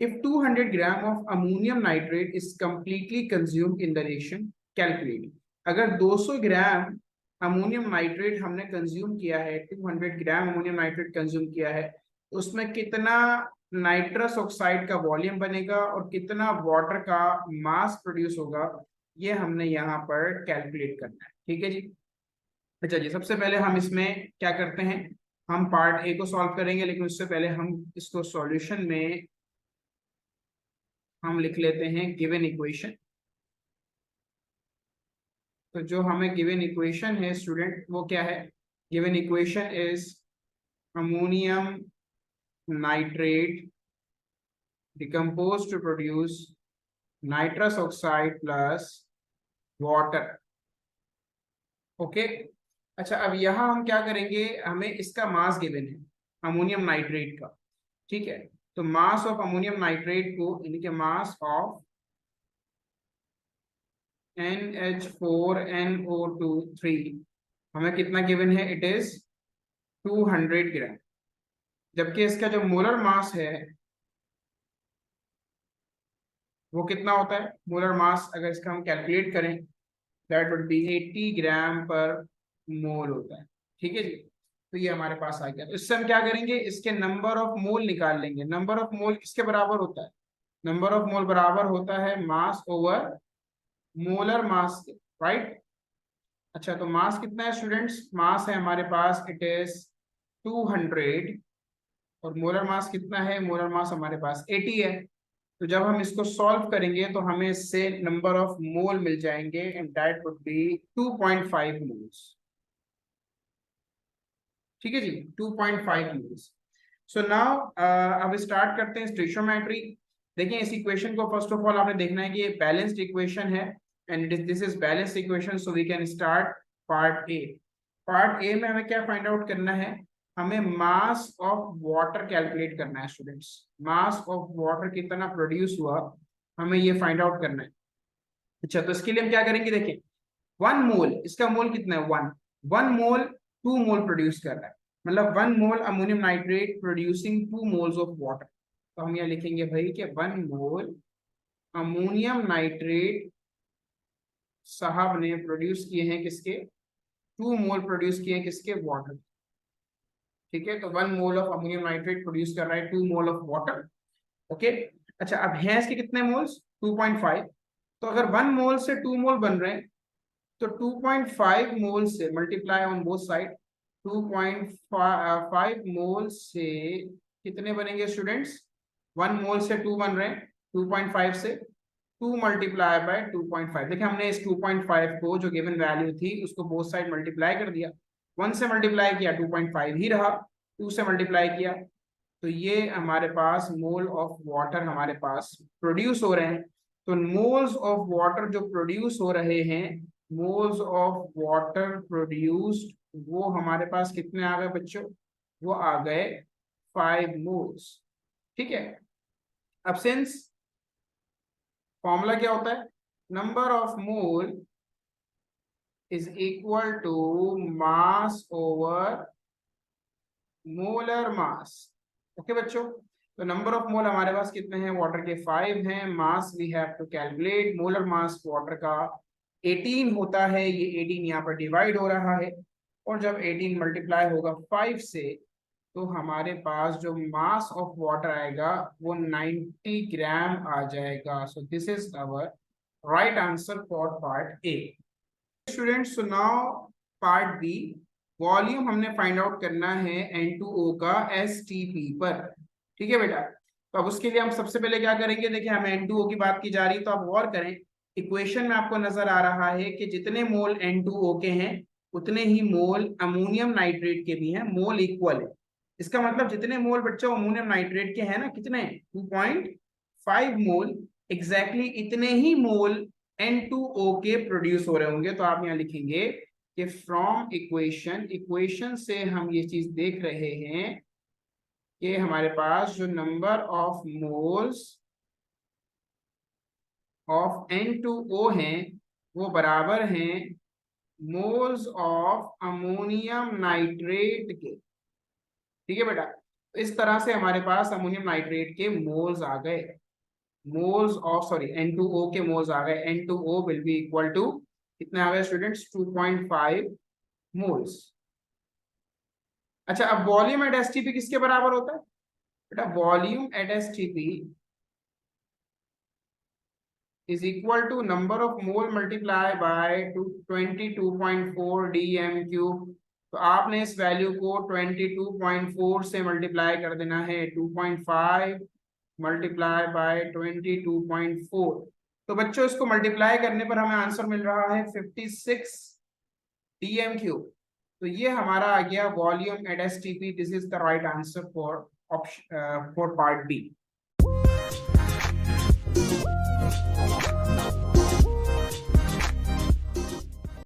If 200 gram of ammonium nitrate is completely consumed in the reaction, calculate. अगर 200 ग्राम ammonium nitrate हमने consume किया है, 200 ग्राम ammonium nitrate consume किया है, उसमें कितना नाइट्रस ऑक्साइड का वॉल्यूम बनेगा और कितना वाटर का मास प्रोड्यूस होगा, ये हमने यहाँ पर कैलकुलेट करना है। ठीक है जी। अच्छा जी, सबसे पहले हम इसमें क्या करते हैं, हम पार्ट ए को सॉल्व करेंगे, लेकिन उससे पहले हम इसको सॉल्यूशन में हम लिख लेते हैं गिवन इक्वेशन। तो जो हमें गिवन इक्वेशन है स्टूडेंट, वो क्या है? Given equation is ammonium nitrate decompose to produce nitrous oxide plus water. Okay. अच्छा, अब यहाँ हम क्या करेंगे, हमें इसका मास गिवन है अमोनियम नाइट्रेट का। ठीक है, तो मास ऑफ अमोनियम नाइट्रेट को, यानी कि मास ऑफ NH4NO2 हमें कितना गिवन है? इट इज 200 ग्राम। जबकि इसका जो मोलर मास है वो कितना होता है? मोलर मास अगर इसका हम कैलकुलेट करें, दैट वुड बी 80 ग्राम पर मोल होता है। ठीक है जी। तो ये हमारे पास आ गया। तो इससे हम क्या करेंगे, इसके नंबर ऑफ मोल निकाल लेंगे। नंबर ऑफ मोल किसके बराबर होता है? नंबर ऑफ मोल बराबर होता है मास ओवर मोलर मास के, राइट। अच्छा, तो मास कितना है स्टूडेंट्स? मास है हमारे पास, इट इज 200, और मोलर मास कितना है? मोलर मास हमारे पास 80 है। तो जब हम इसको सॉल्व करेंगे तो हमें इससे नंबर ऑफ मोल मिल जाएंगे, and that would be 2.5 moles. ठीक है जी, 2.5 मोल्स। सो नाउ अब स्टार्ट करते हैं स्टोइचियोमेट्री। देखिए, इस इक्वेशन को फर्स्ट ऑफ ऑल आपने देखना है कि ये बैलेंस्ड इक्वेशन है, and this is balanced equation, so we can start part A. Part A में हमें क्या फाइंड आउट करना है? हमें मास ऑफ वाटर कैलकुलेट करना है स्टूडेंट्स। मास ऑफ वाटर कितना प्रोड्यूस हुआ, हमें ये फाइंड आउट करना है। अच्छा, तो इसके लिए हम क्या करेंगे, देखिए 1 मोल, इसका मोल कितना है? 1 मोल 2 मोल प्रोड्यूस कर रहा है, मतलब 1 mole ammonium nitrate producing 2 moles of water. तो हम यहाँ लिखेंगे भाई कि 1 मोल अमोनियम नाइट्रेट साहब ने प्रोड्यूस किए हैं किसके? 2 मोल प्रोड्यूस किए हैं किसके? वाटर। ठीक है, तो 1 mole of ammonium nitrate produce कर रहा है 2 मोल ऑफ वाटर। ओके। अच्छा, अब है इसके कितने मोल्स? 2.5। तो अगर 1 मोल से 2 मोल बन रहे हैं, तो 2.5 मोल से मल्टीप्लाई ऑन बोथ साइड, 2.5 मोल से कितने बनेंगे स्टूडेंट्स? 1 मोल से 2 बन रहे हैं, 2.5 से 2 मल्टीप्लाई बाय 2.5। देखिए, हमने इस 2.5 को जो गिवन वैल्यू थी उसको बोथ साइड मल्टीप्लाई कर दिया। 1 से मल्टीप्लाई किया 2.5 ही रहा, 2 से मल्टीप्लाई किया, तो ये हमारे पास मोल ऑफ वाटर हमारे पास प्रोड्यूस हो रहे हैं। तो मोल्स ऑफ वाटर जो प्रोड्यूस हो रहे हैं, मोल्स ऑफ वाटर प्रोड्यूस्ड, वो हमारे पास कितने आ गए बच्चों? वो आ गए 5 मोल्स। ठीक है। अब सिंस फॉर्मूला क्या होता है, number of mole is equal to mass over molar mass. Okay बच्चों, तो नंबर ऑफ मोल हमारे पास कितने हैं? वाटर के 5 हैं। Mass we have to calculate, molar mass water का 18 होता है, ये 18 यहाँ पर डिवाइड हो रहा है, और जब 18 मल्टीप्लाई होगा 5 से, तो हमारे पास जो मास ऑफ वाटर आएगा वो 90 ग्राम आ जाएगा। So this is our right answer for part A. Students, so now part B. Volume हमने फाइंड आउट करना है N2O का STP पर। ठीक है बेटा, तो अब उसके लिए हम सबसे पहले क्या करेंगे, देखिए हमें N2O की बात की जा रही है, तो आप गौर करें, इक्वेशन में आपको नजर आ रहा है कि जितने मोल N2O के हैं उतने ही मोल अमोनियम नाइट्रेट के भी हैं, मोल इक्वल है। इसका मतलब जितने मोल बच्चों अमोनियम नाइट्रेट के हैं ना, कितने? 2.5 मोल, एग्जैक्टली इतने ही मोल N2O के प्रोड्यूस हो रहे होंगे। तो आप यहाँ लिखेंगे कि फ्रॉम इक्वेशन से हम ये चीज देख रहे हैं कि हमारे पास जो number of moles of N2O हैं वो बराबर हैं मोल्स ऑफ अमोनियम नाइट्रेट के। ठीक है बेटा, तो इस तरह से हमारे पास अमोनियम नाइट्रेट के मोल्स आ गए, मोल्स ऑफ सॉरी N2O के मोल्स आ गए। N2O will be equal to कितने आ गए स्टूडेंट्स, 2.5 मोल्स। अच्छा, अब वॉल्यूम एट एसटीपी किसके बराबर होता है बेटा? Volume at STP is equal to number of mole multiply by 22.4 dm cube। तो आपने इस वैल्यू को 22.4 से मल्टीप्लाई कर देना है, 2.5 मल्टीप्लाई बाय 22.4। तो बच्चों इसको मल्टीप्लाई करने पर हमें आंसर मिल रहा है 56 dm क्यूब। तो ये हमारा आ गया volume at STP. This is the right answer for option for part B.